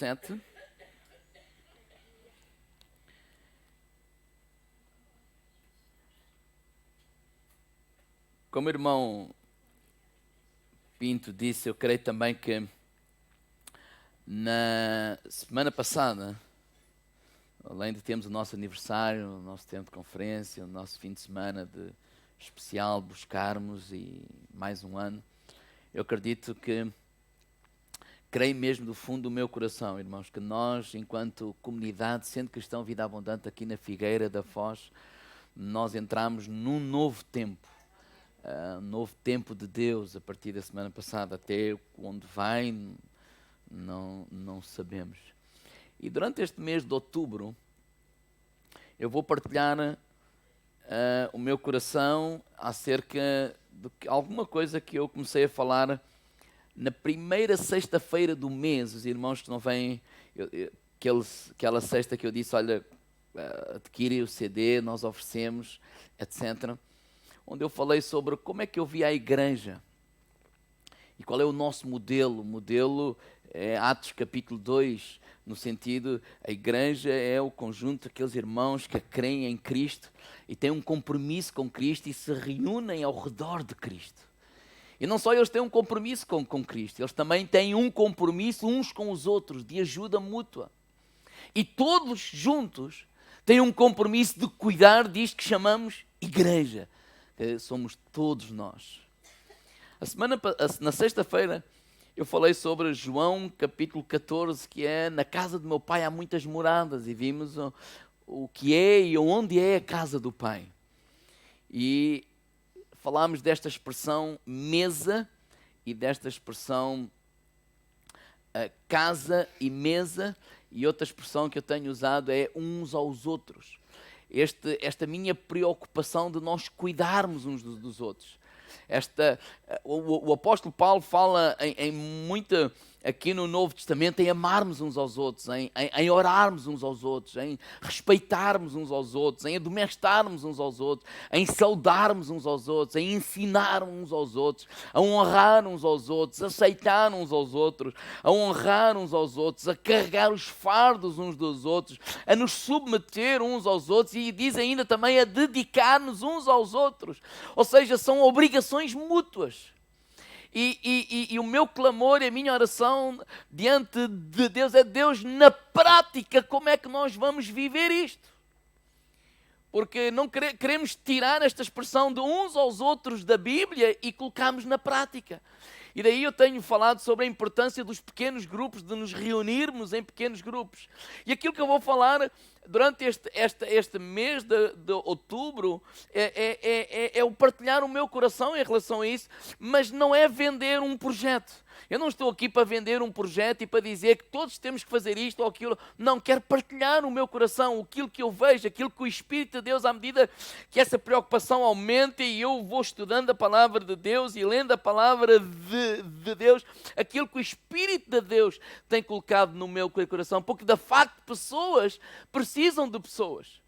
7. Como o irmão Pinto disse, eu creio também que na semana passada, além de termos o nosso aniversário, o nosso tempo de conferência, o nosso fim de semana de especial, buscarmos e mais um ano, eu acredito que, creio mesmo do fundo do meu coração, irmãos, que nós, enquanto comunidade, sendo cristão, Vida Abundante, aqui na Figueira da Foz, nós entramos num novo tempo. Um novo tempo de Deus a partir da semana passada, até onde vai, não sabemos. E durante este mês de outubro, eu vou partilhar o meu coração acerca de alguma coisa que eu comecei a falar na primeira sexta-feira do mês. Os irmãos que não vêm, aquela sexta que eu disse, olha, adquire o CD, nós oferecemos, etc., onde eu falei sobre como é que eu vi a igreja e qual é o nosso modelo. O modelo é Atos capítulo 2, no sentido, a igreja é o conjunto daqueles irmãos que creem em Cristo e têm um compromisso com Cristo e se reúnem ao redor de Cristo. E não só eles têm um compromisso com Cristo, eles também têm um compromisso uns com os outros, de ajuda mútua. E todos juntos têm um compromisso de cuidar disto que chamamos igreja. Somos todos nós. Na sexta-feira eu falei sobre João capítulo 14, que é na casa do meu pai há muitas moradas, e vimos o que é e onde é a casa do pai. E falámos desta expressão mesa e desta expressão casa e mesa, e outra expressão que eu tenho usado é uns aos outros. Esta minha preocupação de nós cuidarmos uns dos outros. O apóstolo Paulo fala em muita, aqui no Novo Testamento, em amarmos uns aos outros, em orarmos uns aos outros, em respeitarmos uns aos outros, em admoestarmos uns aos outros, em saudarmos uns aos outros, em ensinar uns aos outros, a honrar uns aos outros, a aceitar uns aos outros, a honrar uns aos outros, a carregar os fardos uns dos outros, a nos submeter uns aos outros, e diz ainda também a dedicar-nos uns aos outros. Ou seja, são obrigações mútuas. E o meu clamor e a minha oração diante de Deus é: Deus, na prática, como é que nós vamos viver isto? Porque não queremos tirar esta expressão de uns aos outros da Bíblia e colocarmos na prática. E daí eu tenho falado sobre a importância dos pequenos grupos, de nos reunirmos em pequenos grupos. E aquilo que eu vou falar durante este mês de outubro é o partilhar o meu coração em relação a isso, mas não é vender um projeto. Eu não estou aqui para vender um projeto e para dizer que todos temos que fazer isto ou aquilo. Não, quero partilhar o meu coração, aquilo que eu vejo, aquilo que o Espírito de Deus, à medida que essa preocupação aumenta e eu vou estudando a palavra de Deus e lendo a palavra de Deus, aquilo que o Espírito de Deus tem colocado no meu coração, porque de facto pessoas precisam de pessoas.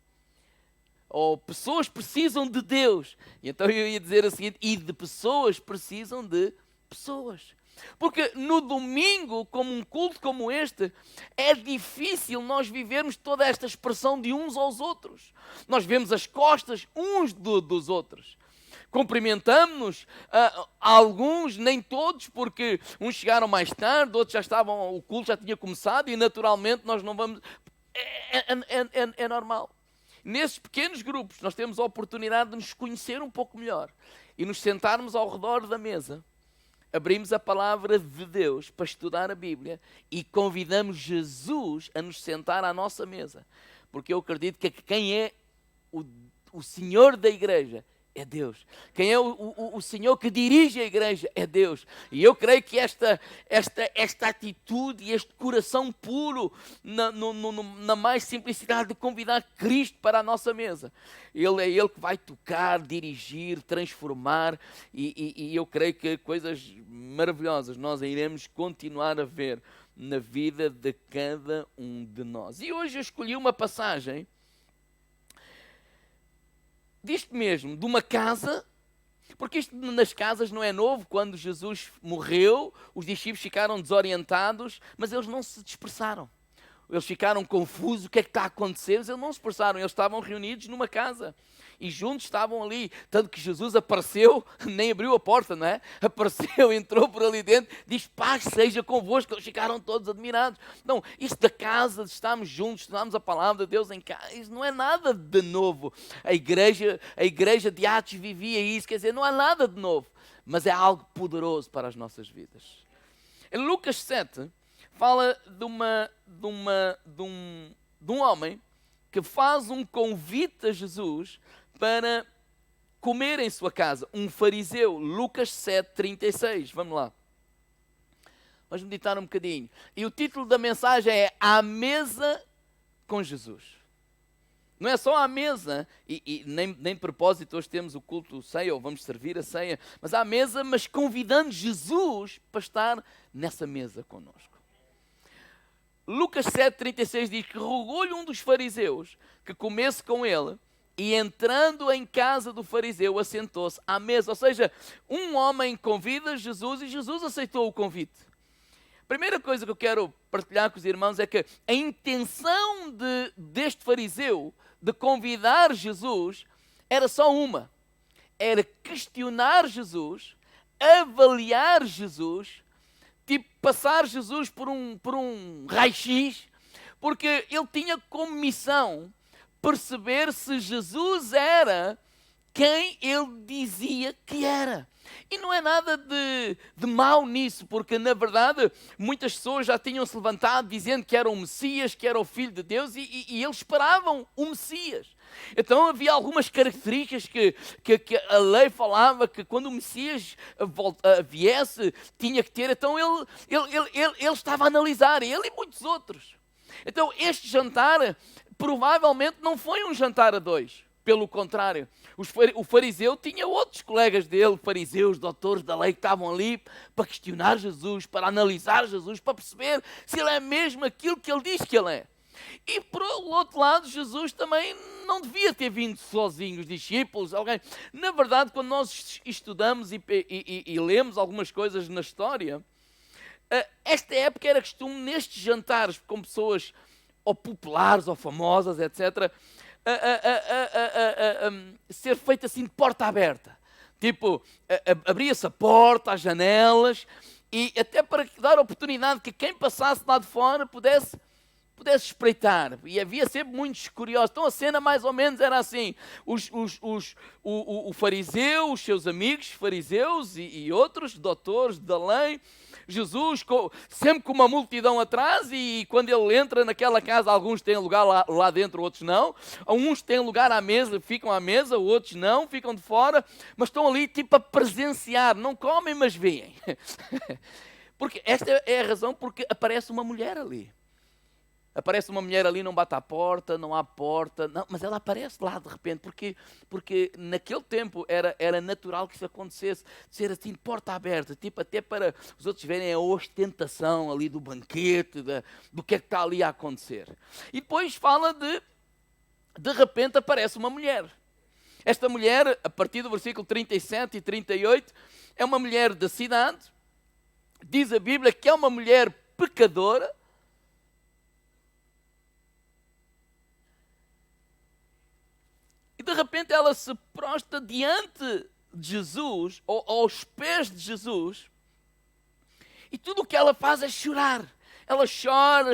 Ou pessoas precisam de Deus. E então eu ia dizer o seguinte: e de pessoas precisam de pessoas. Porque no domingo, como um culto como este, é difícil nós vivermos toda esta expressão de uns aos outros. Nós vemos as costas uns dos outros. Cumprimentamos-nos, alguns, nem todos, porque uns chegaram mais tarde, outros já estavam, o culto já tinha começado e naturalmente nós não vamos... É normal. Nesses pequenos grupos nós temos a oportunidade de nos conhecer um pouco melhor e nos sentarmos ao redor da mesa. Abrimos a palavra de Deus para estudar a Bíblia e convidamos Jesus a nos sentar à nossa mesa. Porque eu acredito que quem é o Senhor da igreja é Deus. Quem é o Senhor que dirige a igreja é Deus. E eu creio que esta atitude e este coração puro, na mais simplicidade de convidar Cristo para a nossa mesa, Ele é Ele que vai tocar, dirigir, transformar, e eu creio que coisas maravilhosas nós iremos continuar a ver na vida de cada um de nós. E hoje eu escolhi uma passagem disto mesmo, de uma casa Porque isto nas casas não é novo. Quando Jesus morreu, os discípulos ficaram desorientados, mas eles não se dispersaram. Eles ficaram confusos, o que é que está a acontecer? Eles não se dispersaram, eles estavam reunidos numa casa. E juntos estavam ali, tanto que Jesus apareceu, nem abriu a porta, não é? Apareceu, entrou por ali dentro, diz: paz seja convosco. Eles ficaram todos admirados. Não, isto da casa, de estarmos juntos, estudarmos a palavra de Deus em casa, isso não é nada de novo. A igreja de Atos vivia isso, quer dizer, não é nada de novo, mas é algo poderoso para as nossas vidas. Em Lucas 7, fala de um homem que faz um convite a Jesus para comer em sua casa, um fariseu. Lucas 7:36, vamos lá. Vamos meditar um bocadinho. E o título da mensagem é À Mesa com Jesus. Não é só à mesa, e nem de propósito hoje temos o culto ceia, ou vamos servir a ceia, mas à mesa, mas convidando Jesus para estar nessa mesa connosco. Lucas 7:36 diz que rogou-lhe um dos fariseus que comesse com ele, e entrando em casa do fariseu, assentou-se à mesa. Ou seja, um homem convida Jesus e Jesus aceitou o convite. A primeira coisa que eu quero partilhar com os irmãos é que a intenção deste fariseu de convidar Jesus era só uma. Era questionar Jesus, avaliar Jesus, tipo passar Jesus por um raio-x, porque ele tinha como missão perceber se Jesus era quem ele dizia que era. E não é nada de mau nisso, porque na verdade muitas pessoas já tinham se levantado dizendo que era o Messias, que era o Filho de Deus, e eles esperavam o Messias. Então havia algumas características que a lei falava que quando o Messias viesse tinha que ter. Então ele estava a analisar, ele e muitos outros. Então este jantar provavelmente não foi um jantar a dois. Pelo contrário, o fariseu tinha outros colegas dele, fariseus, doutores da lei, que estavam ali para questionar Jesus, para analisar Jesus, para perceber se ele é mesmo aquilo que ele diz que ele é. E por outro lado, Jesus também não devia ter vindo sozinho, os discípulos, alguém. Na verdade, quando nós estudamos e lemos algumas coisas na história, esta época era costume nestes jantares com pessoas ou populares ou famosas, etc., ser feito assim de porta aberta. Tipo, abria-se a porta, as janelas, e até para dar oportunidade que quem passasse lá de fora pudesse espreitar. E havia sempre muitos curiosos. Então a cena mais ou menos era assim: o fariseu, os seus amigos fariseus e outros doutores da lei, Jesus sempre com uma multidão atrás, e quando ele entra naquela casa, alguns têm lugar lá dentro, outros não. Uns têm lugar à mesa, ficam à mesa, outros não, ficam de fora, mas estão ali tipo a presenciar, não comem, mas veem. Porque esta é a razão porque aparece uma mulher ali. Aparece uma mulher ali, não bate à porta, não há porta, não, mas ela aparece lá de repente, porque naquele tempo era natural que isso acontecesse, ser assim de porta aberta, tipo até para os outros verem a ostentação ali do banquete, do que é que está ali a acontecer. E depois fala de repente aparece uma mulher. Esta mulher, a partir do versículo 37 e 38, é uma mulher da cidade, diz a Bíblia que é uma mulher pecadora. E de repente ela se prostra diante de Jesus, ou aos pés de Jesus, e tudo o que ela faz é chorar. Ela chora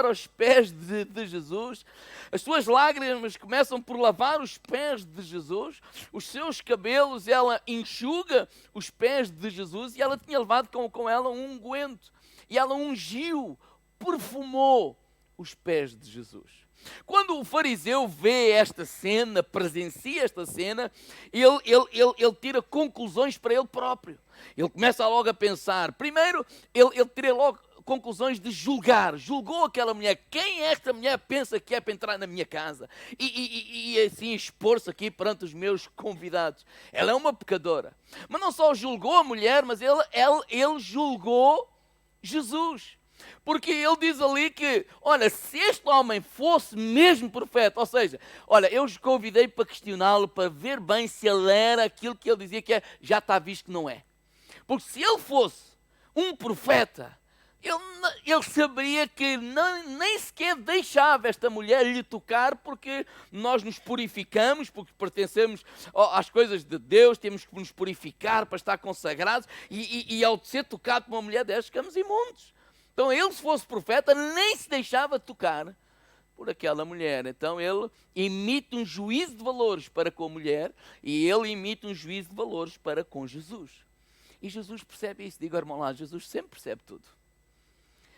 aos pés de Jesus. As suas lágrimas começam por lavar os pés de Jesus. Os seus cabelos, ela enxuga os pés de Jesus, e ela tinha levado com ela um unguento. E ela ungiu, perfumou os pés de Jesus. Quando o fariseu vê esta cena, presencia esta cena, ele tira conclusões para ele próprio. Ele começa logo a pensar. Primeiro, ele tira logo conclusões de julgar. Julgou aquela mulher. Quem é esta mulher pensa que é para entrar na minha casa? E assim expor-se aqui perante os meus convidados. Ela é uma pecadora. Mas não só julgou a mulher, mas ele julgou Jesus. Porque ele diz ali que, olha, se este homem fosse mesmo profeta, ou seja, olha, eu os convidei para questioná-lo, para ver bem se ele era aquilo que ele dizia que é, já está visto que não é. Porque se ele fosse um profeta, ele saberia que nem sequer deixava esta mulher lhe tocar, porque nós nos purificamos, porque pertencemos às coisas de Deus, temos que nos purificar para estar consagrados, e ao ser tocado por uma mulher destas, ficamos imundos. Então ele, se fosse profeta, nem se deixava tocar por aquela mulher. Então ele emite um juízo de valores para com a mulher, e ele emite um juízo de valores para com Jesus. E Jesus percebe isso. Diga, irmão lá, Jesus sempre percebe tudo.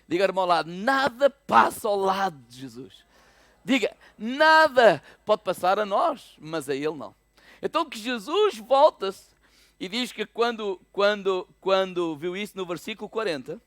Diga, irmão, ao lado, nada passa ao lado de Jesus. Diga, nada pode passar a nós, mas a ele não. Então que Jesus volta-se e diz que quando viu isso no versículo 40,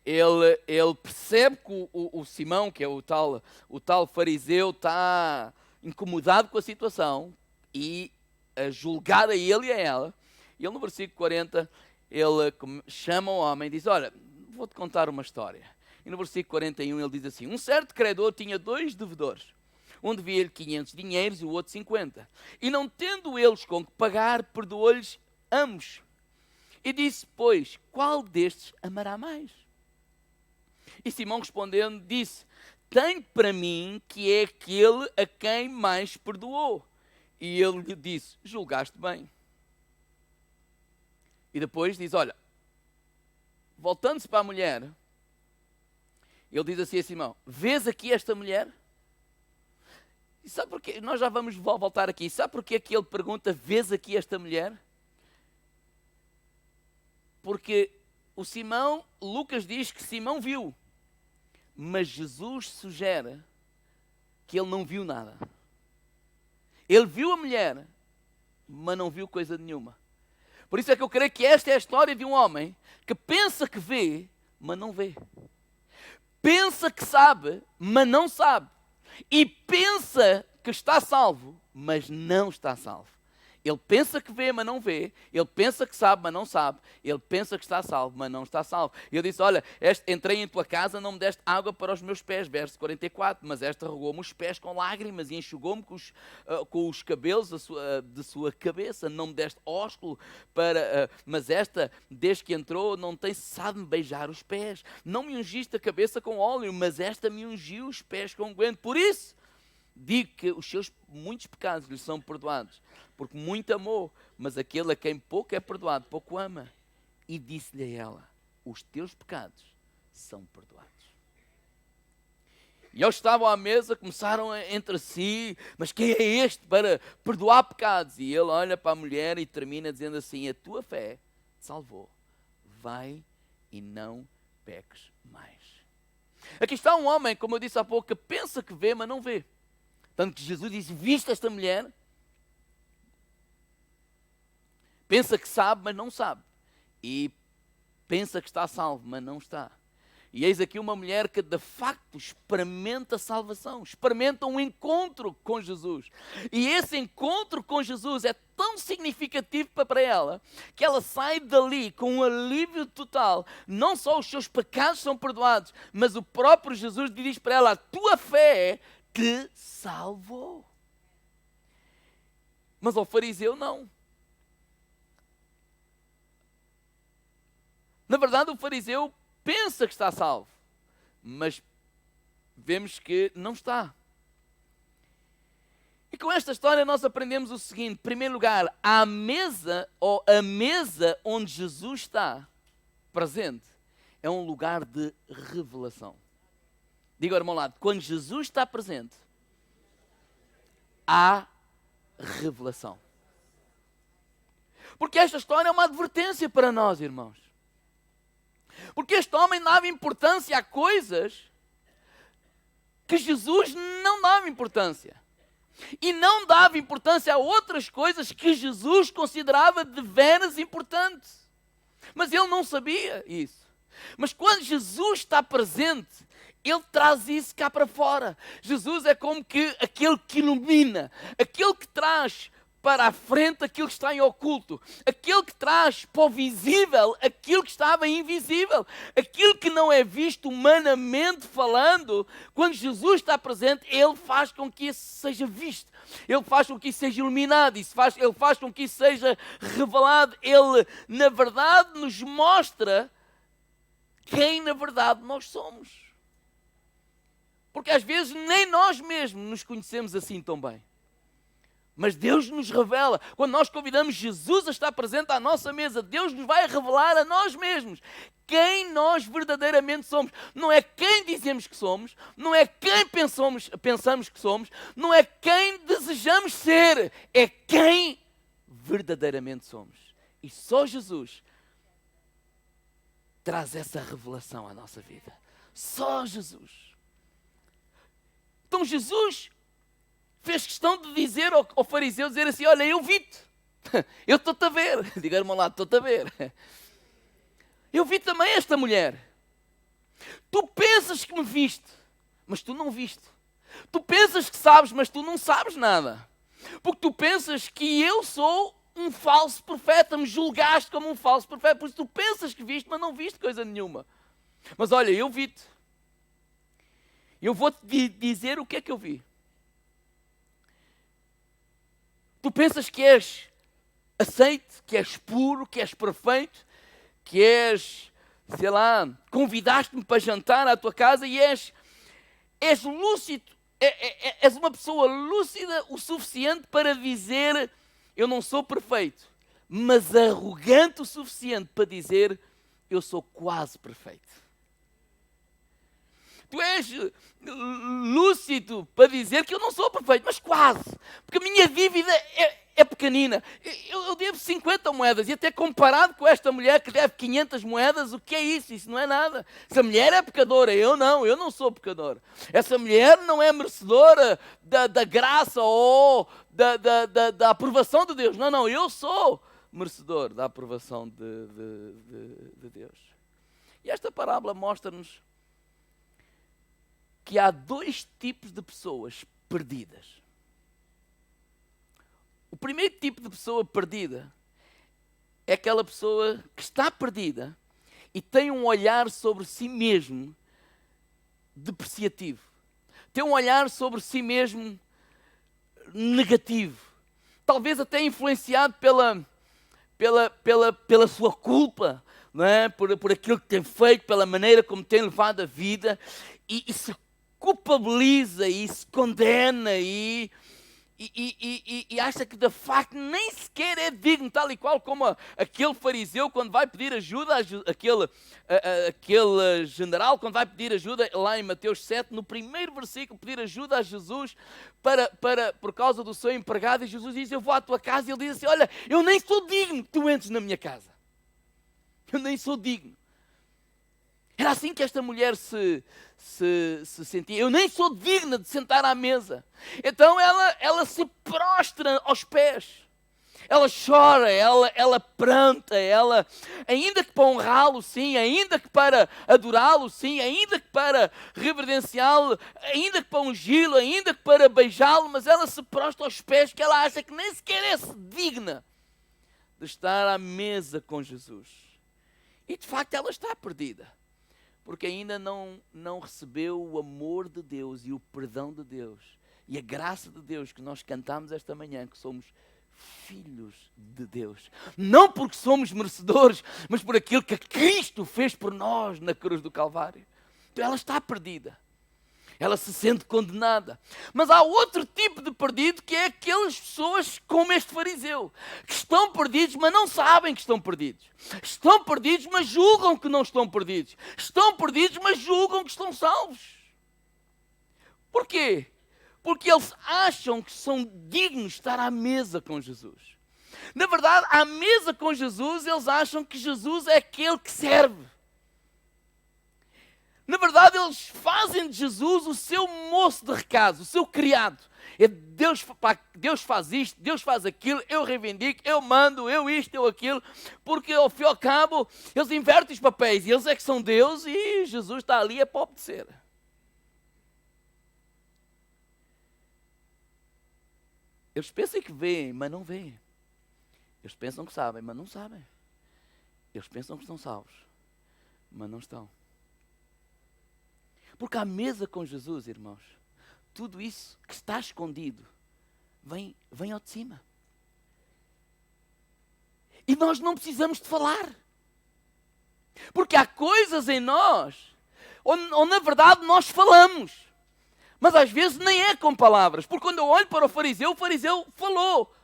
ele percebe que o Simão, que é o tal fariseu, está incomodado com a situação e a julgar a ele e a ela. E ele no versículo 40, ele chama o homem e diz, olha, vou-te contar uma história. E no versículo 41 ele diz assim, um certo credor tinha 2 devedores. Um devia-lhe 500 dinheiros e o outro 50. E não tendo eles com que pagar, perdoou-lhes ambos. E disse, pois, qual destes amará mais? E Simão respondendo disse, tenho para mim que é aquele a quem mais perdoou. E ele lhe disse, julgaste bem. E depois diz, olha, voltando-se para a mulher, ele diz assim a Simão, vês aqui esta mulher? E sabe porquê? Nós já vamos voltar aqui. Sabe porquê que ele pergunta, vês aqui esta mulher? Porque o Simão, Lucas diz que Simão viu, mas Jesus sugere que ele não viu nada. Ele viu a mulher, mas não viu coisa nenhuma. Por isso é que eu creio que esta é a história de um homem que pensa que vê, mas não vê. Pensa que sabe, mas não sabe. E pensa que está salvo, mas não está salvo. Ele pensa que vê, mas não vê. Ele pensa que sabe, mas não sabe. Ele pensa que está salvo, mas não está salvo. E eu disse, olha, entrei em tua casa, não me deste água para os meus pés. Verso 44. Mas esta regou-me os pés com lágrimas e enxugou-me com os cabelos de sua cabeça. Não me deste ósculo para... mas esta, desde que entrou, não tem cessado de me beijar os pés. Não me ungiste a cabeça com óleo, mas esta me ungiu os pés com unguento. Por isso, digo que os seus muitos pecados lhe são perdoados, porque muito amou, mas aquele a quem pouco é perdoado, pouco ama. E disse-lhe a ela, os teus pecados são perdoados. E eles estavam à mesa, começaram entre si, mas quem é este para perdoar pecados? E ele olha para a mulher e termina dizendo assim, a tua fé te salvou, vai e não peques mais. Aqui está um homem, como eu disse há pouco, que pensa que vê, mas não vê. Tanto que Jesus disse, viste esta mulher? Pensa que sabe, mas não sabe. E pensa que está salvo, mas não está. E eis aqui uma mulher que de facto experimenta a salvação, experimenta um encontro com Jesus. E esse encontro com Jesus é tão significativo para ela, que ela sai dali com um alívio total. Não só os seus pecados são perdoados, mas o próprio Jesus diz para ela, a tua fé te salvou. Mas ao fariseu não. Na verdade, o fariseu pensa que está salvo, mas vemos que não está. E com esta história nós aprendemos o seguinte: em primeiro lugar, a mesa onde Jesus está presente é um lugar de revelação. Diga ao irmão ao lado, quando Jesus está presente, há revelação. Porque esta história é uma advertência para nós, irmãos. Porque este homem dava importância a coisas que Jesus não dava importância. E não dava importância a outras coisas que Jesus considerava de veras importantes. Mas ele não sabia isso. Mas quando Jesus está presente, ele traz isso cá para fora. Jesus é como que aquele que ilumina, aquele que traz para a frente aquilo que está em oculto, aquele que traz para o visível aquilo que estava invisível, aquilo que não é visto humanamente falando. Quando Jesus está presente, Ele faz com que isso seja visto, Ele faz com que isso seja iluminado, Ele faz com que isso seja revelado. Ele, na verdade, nos mostra quem, na verdade, nós somos. Porque às vezes nem nós mesmos nos conhecemos assim tão bem. Mas Deus nos revela. Quando nós convidamos Jesus a estar presente à nossa mesa, Deus nos vai revelar a nós mesmos quem nós verdadeiramente somos. Não é quem dizemos que somos, não é quem pensamos que somos, não é quem desejamos ser, é quem verdadeiramente somos. E só Jesus traz essa revelação à nossa vida. Só Jesus. Então Jesus fez questão de dizer ao fariseu, dizer assim: olha, eu vi-te, eu estou-te a ver. Diga, irmão lá, estou-te a ver. Eu vi também esta mulher. Tu pensas que me viste, mas tu não viste. Tu pensas que sabes, mas tu não sabes nada. Porque tu pensas que eu sou um falso profeta, me julgaste como um falso profeta, por isso tu pensas que viste, mas não viste coisa nenhuma. Mas olha, eu vi-te. Eu vou-te dizer o que é que eu vi. Tu pensas que és aceite, que és puro, que és perfeito, que és, sei lá, convidaste-me para jantar à tua casa e és lúcido, és uma pessoa lúcida o suficiente para dizer: eu não sou perfeito, mas arrogante o suficiente para dizer: eu sou quase perfeito. Tu és lúcido para dizer que eu não sou perfeito, mas quase. Porque a minha dívida é pequenina. Eu devo 50 moedas e até comparado com esta mulher que deve 500 moedas, o que é isso? Isso não é nada. Essa mulher é pecadora, eu não sou pecador. Essa mulher não é merecedora da graça ou da aprovação de Deus. Não, eu sou merecedor da aprovação de Deus. E esta parábola mostra-nos que há dois tipos de pessoas perdidas. O primeiro tipo de pessoa perdida é aquela pessoa que está perdida e tem um olhar sobre si mesmo depreciativo. Tem um olhar sobre si mesmo negativo. Talvez até influenciado pela sua culpa, não é? por aquilo que tem feito, pela maneira como tem levado a vida, e se culpabiliza e se condena e acha que de facto nem sequer é digno, tal e qual como aquele fariseu quando vai pedir ajuda, aquele general quando vai pedir ajuda lá em Mateus 7, no primeiro versículo, pedir ajuda a Jesus por causa do seu empregado, e Jesus diz: eu vou à tua casa, e ele diz assim: olha, eu nem sou digno que tu entres na minha casa, eu nem sou digno. Era assim que esta mulher se sentia. Eu nem sou digna de sentar à mesa. Então ela se prostra aos pés. Ela chora, ela pranto, ainda que para honrá-lo, sim, ainda que para adorá-lo, sim, ainda que para reverenciá-lo, ainda que para ungí-lo, ainda que para beijá-lo, mas ela se prostra aos pés, porque ela acha que nem sequer é digna de estar à mesa com Jesus. E de facto ela está perdida. Porque ainda não recebeu o amor de Deus e o perdão de Deus e a graça de Deus que nós cantamos esta manhã, que somos filhos de Deus. Não porque somos merecedores, mas por aquilo que Cristo fez por nós na cruz do Calvário. Então ela está perdida. Ela se sente condenada. Mas há outro tipo de perdido, que é aquelas pessoas como este fariseu, que estão perdidos, mas não sabem que estão perdidos. Estão perdidos, mas julgam que não estão perdidos. Estão perdidos, mas julgam que estão salvos. Porquê? Porque eles acham que são dignos de estar à mesa com Jesus. Na verdade, à mesa com Jesus, eles acham que Jesus é aquele que serve. Na verdade, eles fazem de Jesus o seu moço de recado, o seu criado. Deus faz isto, Deus faz aquilo, eu reivindico, eu mando, eu isto, eu aquilo, porque ao fim e ao cabo, eles invertem os papéis, e eles é que são Deus e Jesus está ali para obedecer. Eles pensam que veem, mas não veem. Eles pensam que sabem, mas não sabem. Eles pensam que estão salvos, mas não estão. Porque à mesa com Jesus, irmãos, tudo isso que está escondido vem ao de cima. E nós não precisamos de falar. Porque há coisas em nós onde na verdade nós falamos. Mas às vezes nem é com palavras. Porque quando eu olho para o fariseu falou,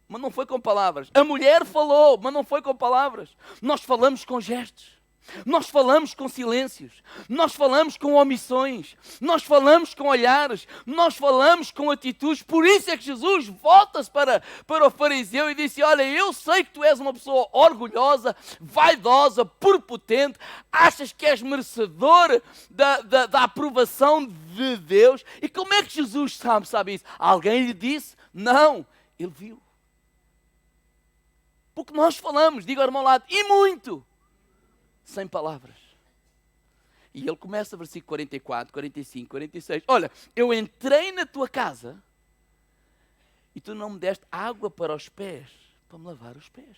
mas não foi com palavras. A mulher falou, mas não foi com palavras. Nós falamos com gestos. Nós falamos com silêncios. Nós falamos com omissões. Nós falamos com olhares. Nós falamos com atitudes. Por isso é que Jesus volta-se para o fariseu e disse: olha, eu sei que tu és uma pessoa orgulhosa, vaidosa, prepotente. Achas que és merecedor da aprovação de Deus. E como é que Jesus sabe isso? Alguém lhe disse? Não, ele viu. Porque nós falamos, diga ao irmão ao lado, e muito, sem palavras. E ele começa, versículo 44, 45, 46. Olha, eu entrei na tua casa e tu não me deste água para os pés, para me lavar os pés.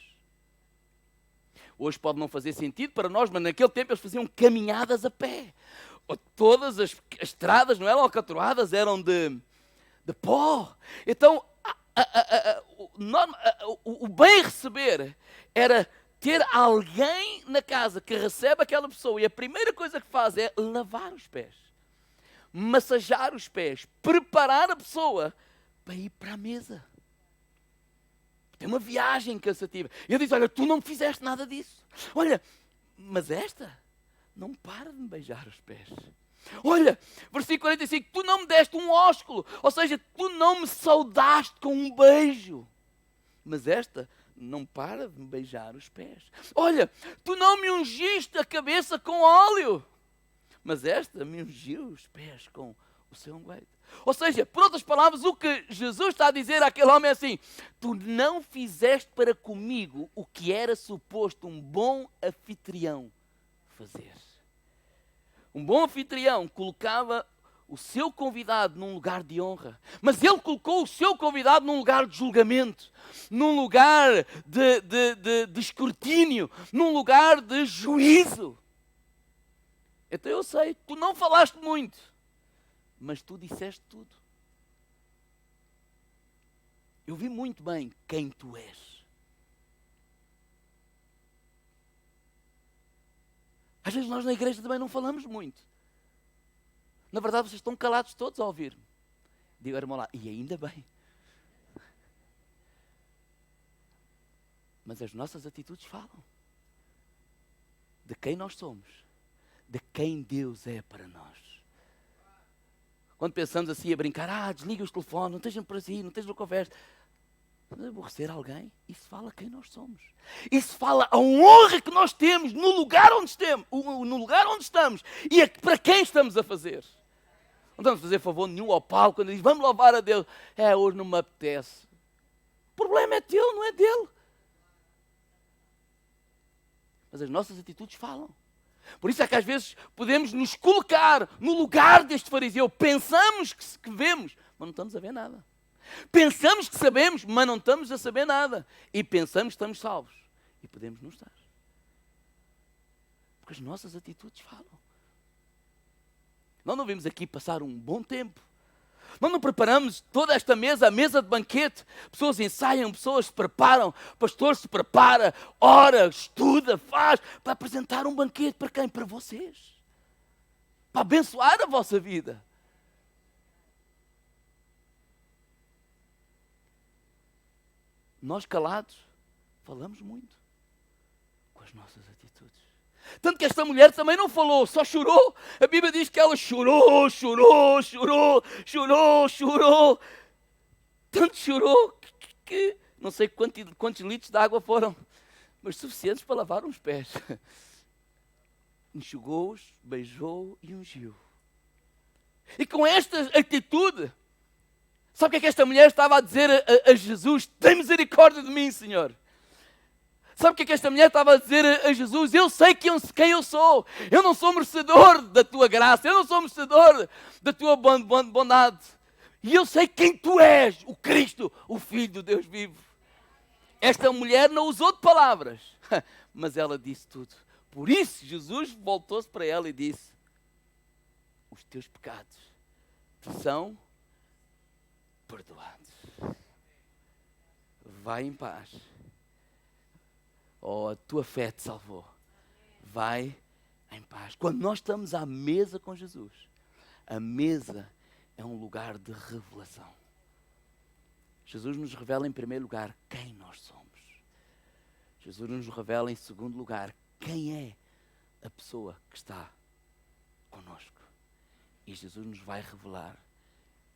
Hoje pode não fazer sentido para nós, mas naquele tempo eles faziam caminhadas a pé. Todas as estradas não eram alcatroadas, eram de pó. Então, o bem receber era ter alguém na casa que recebe aquela pessoa e a primeira coisa que faz é lavar os pés, massajar os pés, preparar a pessoa para ir para a mesa. Tem uma viagem cansativa. E ele diz: olha, tu não fizeste nada disso. Olha, mas esta não para de me beijar os pés. Olha, versículo 45, tu não me deste um ósculo, ou seja, tu não me saudaste com um beijo. Mas esta não para de me beijar os pés. Olha, tu não me ungiste a cabeça com óleo, mas esta me ungiu os pés com o seu unguento. Ou seja, por outras palavras, o que Jesus está a dizer àquele homem é assim: tu não fizeste para comigo o que era suposto um bom anfitrião fazer. Um bom anfitrião colocava o seu convidado num lugar de honra, mas ele colocou o seu convidado num lugar de julgamento, num lugar de escrutínio, num lugar de juízo. Então eu sei, tu não falaste muito, mas tu disseste tudo. Eu vi muito bem quem tu és. Às vezes nós na igreja também não falamos muito. Na verdade vocês estão calados todos a ouvir-me. Digo, irmão lá, e ainda bem. Mas as nossas atitudes falam. De quem nós somos. De quem Deus é para nós. Quando pensamos assim a brincar, desliga os telefones, não estejam por assim, não estejam conversa. Quando aborrecer alguém, isso fala quem nós somos. Isso fala a honra que nós temos no lugar onde estamos e para quem estamos a fazer. Não estamos a fazer favor nenhum ao Paulo quando diz, vamos louvar a Deus. Hoje não me apetece. O problema é teu, não é dele. Mas as nossas atitudes falam. Por isso é que às vezes podemos nos colocar no lugar deste fariseu. Pensamos que vemos, mas não estamos a ver nada. Pensamos que sabemos, mas não estamos a saber nada. E pensamos que estamos salvos. E podemos não estar. Porque as nossas atitudes falam. Nós não vimos aqui passar um bom tempo. Nós não preparamos toda esta mesa, a mesa de banquete. Pessoas ensaiam, pessoas se preparam. O pastor se prepara, ora, estuda, faz. Para apresentar um banquete para quem? Para vocês. Para abençoar a vossa vida. Nós calados, falamos muito com as nossas atitudes. Tanto que esta mulher também não falou, só chorou. A Bíblia diz que ela chorou. Tanto chorou que não sei quantos litros de água foram, mas suficientes para lavar uns pés. Enxugou-os, beijou e ungiu. E com esta atitude, sabe o que é que esta mulher estava a dizer a Jesus? Tem misericórdia de mim, Senhor. Sabe o que é que esta mulher estava a dizer a Jesus? Eu sei quem eu sou. Eu não sou merecedor da tua graça. Eu não sou merecedor da tua bondade. E eu sei quem tu és, o Cristo, o Filho do Deus vivo. Esta mulher não usou de palavras, mas ela disse tudo. Por isso, Jesus voltou-se para ela e disse: os teus pecados te são perdoados. Vai em paz. Oh, a tua fé te salvou. Vai em paz. Quando nós estamos à mesa com Jesus, a mesa é um lugar de revelação. Jesus nos revela em primeiro lugar quem nós somos. Jesus nos revela em segundo lugar quem é a pessoa que está conosco. E Jesus nos vai revelar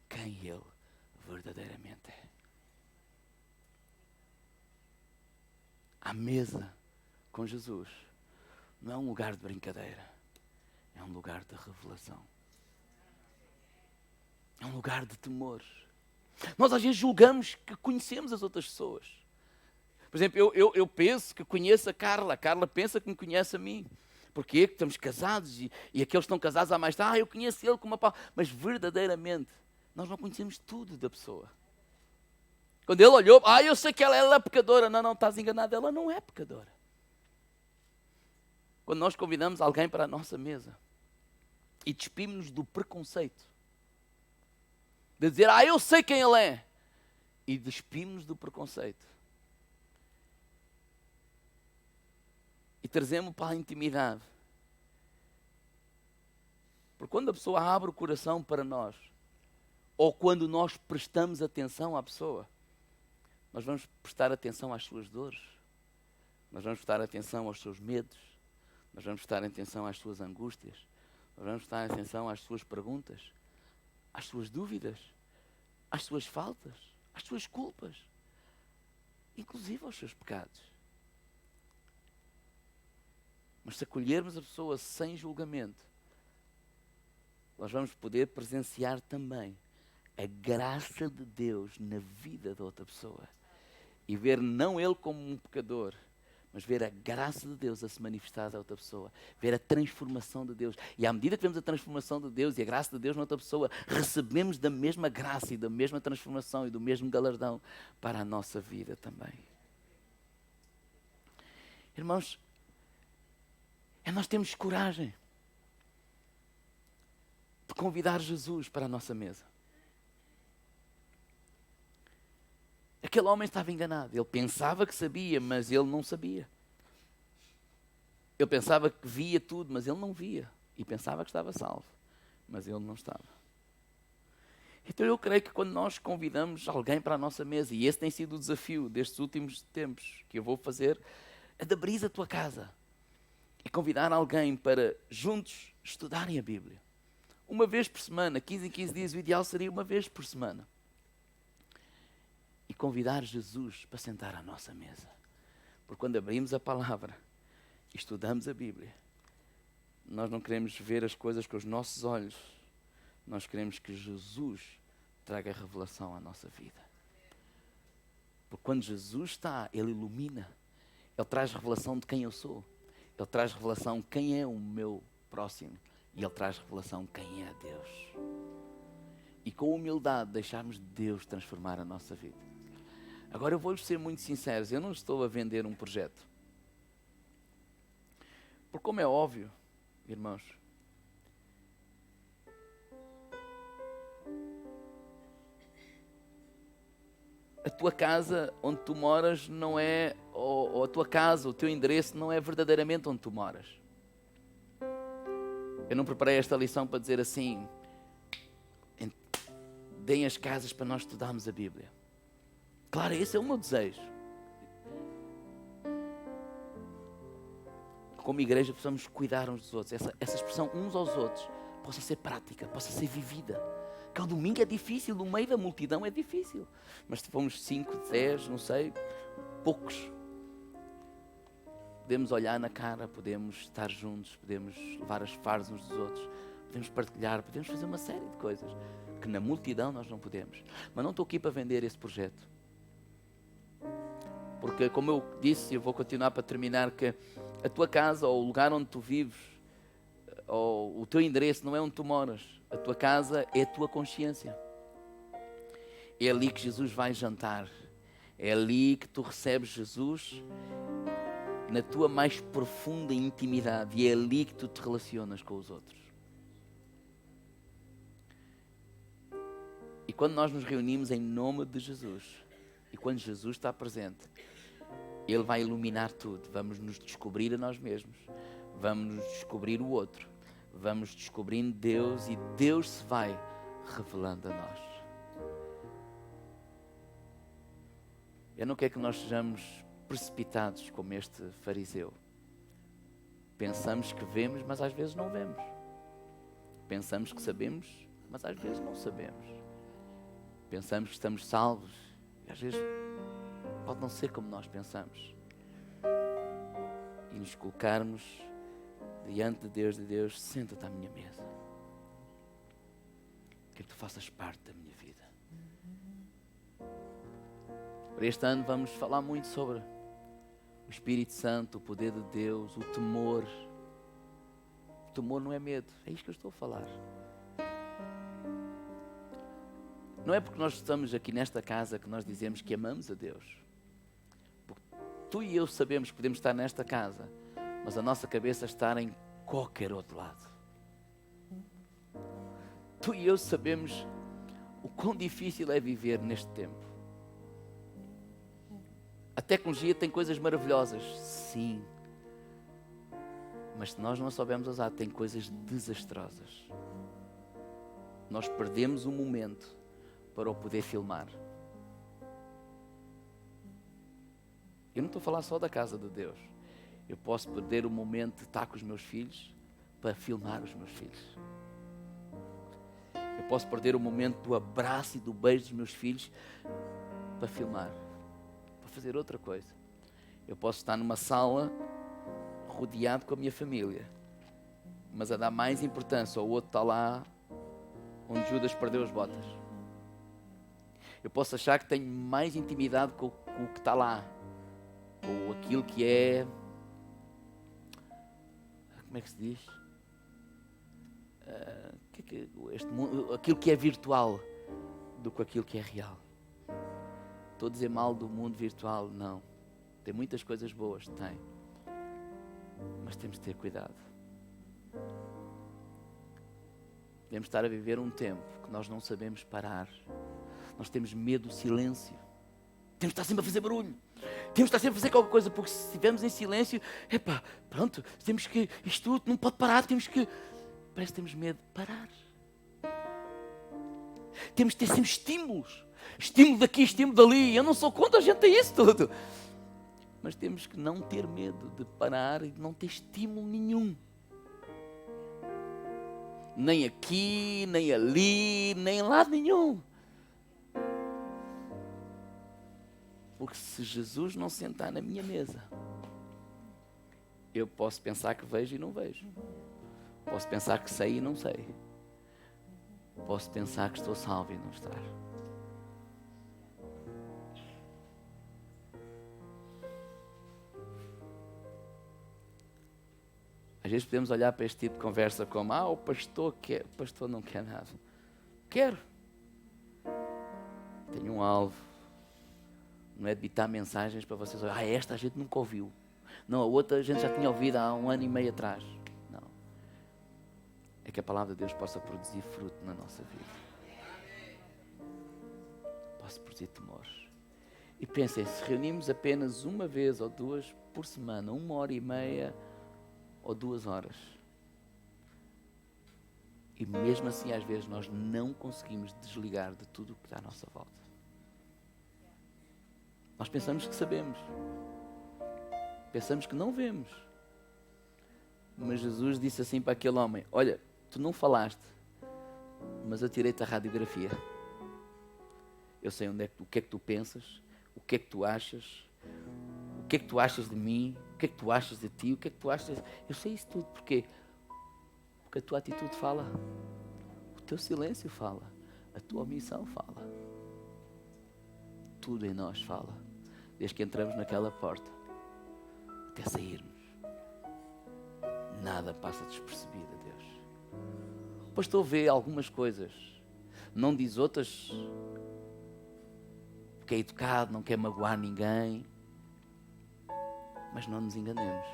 quem Ele verdadeiramente é. A mesa com Jesus não é um lugar de brincadeira, é um lugar de revelação. É um lugar de temor. Nós às vezes julgamos que conhecemos as outras pessoas. Por exemplo, eu penso que conheço a Carla pensa que me conhece a mim. Porquê? Porque estamos casados e aqueles que estão casados há mais tempo, eu conheço ele como uma palavra. Mas verdadeiramente, nós não conhecemos tudo da pessoa. Quando ele olhou, eu sei que ela é pecadora. Não, estás enganado, ela não é pecadora. Quando nós convidamos alguém para a nossa mesa e despimos-nos do preconceito, de dizer, eu sei quem ele é, e despimos-nos do preconceito, e trazemos para a intimidade. Porque quando a pessoa abre o coração para nós, ou quando nós prestamos atenção à pessoa, nós vamos prestar atenção às suas dores, nós vamos prestar atenção aos seus medos, nós vamos prestar atenção às suas angústias, nós vamos prestar atenção às suas perguntas, às suas dúvidas, às suas faltas, às suas culpas, inclusive aos seus pecados. Mas se acolhermos a pessoa sem julgamento, nós vamos poder presenciar também a graça de Deus na vida da outra pessoa. E ver não ele como um pecador, mas ver a graça de Deus a se manifestar a outra pessoa. Ver a transformação de Deus. E à medida que vemos a transformação de Deus e a graça de Deus na outra pessoa, recebemos da mesma graça e da mesma transformação e do mesmo galardão para a nossa vida também. Irmãos, nós temos coragem de convidar Jesus para a nossa mesa. Aquele homem estava enganado. Ele pensava que sabia, mas ele não sabia. Ele pensava que via tudo, mas ele não via. E pensava que estava salvo, mas ele não estava. Então eu creio que quando nós convidamos alguém para a nossa mesa, e esse tem sido o desafio destes últimos tempos que eu vou fazer, é de abrir a tua casa e convidar alguém para juntos estudarem a Bíblia. Uma vez por semana, 15 em 15 dias, o ideal seria uma vez por semana. E convidar Jesus para sentar à nossa mesa. Porque quando abrimos a palavra e estudamos a Bíblia, nós não queremos ver as coisas com os nossos olhos. Nós queremos que Jesus traga revelação à nossa vida. Porque quando Jesus está, Ele ilumina. Ele traz revelação de quem eu sou. Ele traz revelação de quem é o meu próximo. E Ele traz revelação de quem é Deus. E com humildade deixarmos Deus transformar a nossa vida. Agora eu vou-lhes ser muito sinceros, eu não estou a vender um projeto. Porque como é óbvio, irmãos, a tua casa onde tu moras não é, ou a tua casa, o teu endereço não é verdadeiramente onde tu moras. Eu não preparei esta lição para dizer assim, deem as casas para nós estudarmos a Bíblia. Claro, esse é o meu desejo. Como igreja, precisamos cuidar uns dos outros. Essa expressão uns aos outros possa ser prática, possa ser vivida. Que ao domingo é difícil, no meio da multidão é difícil. Mas se formos 5, 10, não sei, poucos, podemos olhar na cara, podemos estar juntos, podemos levar as fardas uns dos outros, podemos partilhar, podemos fazer uma série de coisas que na multidão nós não podemos. Mas não estou aqui para vender esse projeto. Porque, como eu disse, eu vou continuar para terminar, que a tua casa, ou o lugar onde tu vives, ou o teu endereço não é onde tu moras. A tua casa é a tua consciência. É ali que Jesus vai jantar. É ali que tu recebes Jesus na tua mais profunda intimidade. E é ali que tu te relacionas com os outros. E quando nós nos reunimos em nome de Jesus, e quando Jesus está presente, Ele vai iluminar tudo. Vamos nos descobrir a nós mesmos. Vamos nos descobrir o outro. Vamos descobrindo Deus e Deus se vai revelando a nós. Eu não quero que nós sejamos precipitados como este fariseu. Pensamos que vemos, mas às vezes não vemos. Pensamos que sabemos, mas às vezes não sabemos. Pensamos que estamos salvos e às vezes pode não ser como nós pensamos. E nos colocarmos diante de Deus, senta-te à minha mesa. Quero que tu faças parte da minha vida. Para este ano vamos falar muito sobre o Espírito Santo, o poder de Deus, o temor. O temor não é medo, é isto que eu estou a falar. Não é porque nós estamos aqui nesta casa que nós dizemos que amamos a Deus. Porque tu e eu sabemos que podemos estar nesta casa, mas a nossa cabeça está em qualquer outro lado. Tu e eu sabemos o quão difícil é viver neste tempo. A tecnologia tem coisas maravilhosas, sim. Mas se nós não a soubermos usar, tem coisas desastrosas. Nós perdemos um momento para o poder filmar. Eu não estou a falar só da casa de Deus. Eu posso perder o momento de estar com os meus filhos para filmar os meus filhos. Eu posso perder o momento do abraço e do beijo dos meus filhos para filmar, para fazer outra coisa. Eu posso estar numa sala rodeado com a minha família, mas a dar mais importância ao outro está lá onde Judas perdeu as botas. Eu posso achar que tenho mais intimidade com o que está lá, ou aquilo que é, como é que se diz? Aquilo que é virtual do que aquilo que é real. Estou a dizer mal do mundo virtual? Não. Tem muitas coisas boas, tem. Mas temos de ter cuidado. Devemos estar a viver um tempo que nós não sabemos parar. Nós temos medo do silêncio. Temos de estar sempre a fazer barulho. Temos de estar sempre a fazer qualquer coisa, porque se estivermos em silêncio, pronto, temos que, isto não pode parar, temos que... Parece que temos medo de parar. Temos de ter sempre estímulos. Estímulo daqui, estímulo dali. Eu não sou contra a gente ter isso tudo. Mas temos que não ter medo de parar e de não ter estímulo nenhum. Nem aqui, nem ali, nem em lado nenhum. Porque se Jesus não sentar na minha mesa, eu posso pensar que vejo e não vejo. Posso pensar que sei e não sei. Posso pensar que estou salvo e não estar. Às vezes podemos olhar para este tipo de conversa como o pastor quer. O pastor não quer nada. Quero. Tenho um alvo. Não é de ditar mensagens para vocês. Esta a gente nunca ouviu. Não, a outra a gente já tinha ouvido há 1 ano e meio atrás. Não. É que a palavra de Deus possa produzir fruto na nossa vida. Possa produzir temor. E pensem, se reunimos apenas uma vez ou duas por semana, 1h30 ou 2 horas. E mesmo assim, às vezes, nós não conseguimos desligar de tudo o que está à nossa volta. Nós pensamos que sabemos. Pensamos que não vemos. Mas Jesus disse assim para aquele homem: olha, tu não falaste, mas eu tirei-te a radiografia. Eu sei o que é que tu pensas, o que é que tu achas, o que é que tu achas de mim, o que é que tu achas de ti, o que é que tu achas... Eu sei isso tudo. Porquê? Porque a tua atitude fala, o teu silêncio fala, a tua omissão fala. Tudo em nós fala. Desde que entramos naquela porta até sairmos, nada passa despercebido a Deus. O pastor vê algumas coisas, não diz outras, porque é educado, não quer magoar ninguém. Mas não nos enganemos.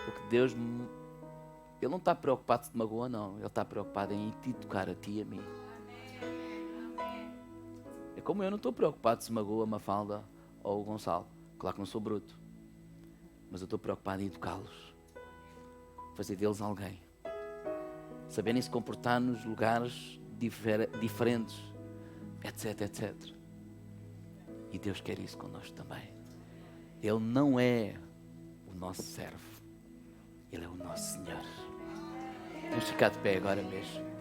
Porque Deus, Ele não está preocupado se te magoa, não. Ele está preocupado em te tocar a ti e a mim. É como eu não estou preocupado se magoa a Mafalda ou o Gonçalo. Claro que não sou bruto. Mas eu estou preocupado em educá-los. Fazer deles alguém. Saberem se comportar nos lugares diferentes. Etc, etc. E Deus quer isso connosco também. Ele não é o nosso servo. Ele é o nosso Senhor. Vamos ficar de pé agora mesmo.